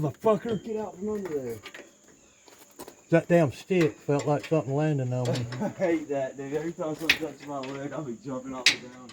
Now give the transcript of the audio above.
motherfucker! Get out from under there. That damn stick felt like something landing on me. I hate that, dude. Every time something touches my leg, I'll be jumping off the ground.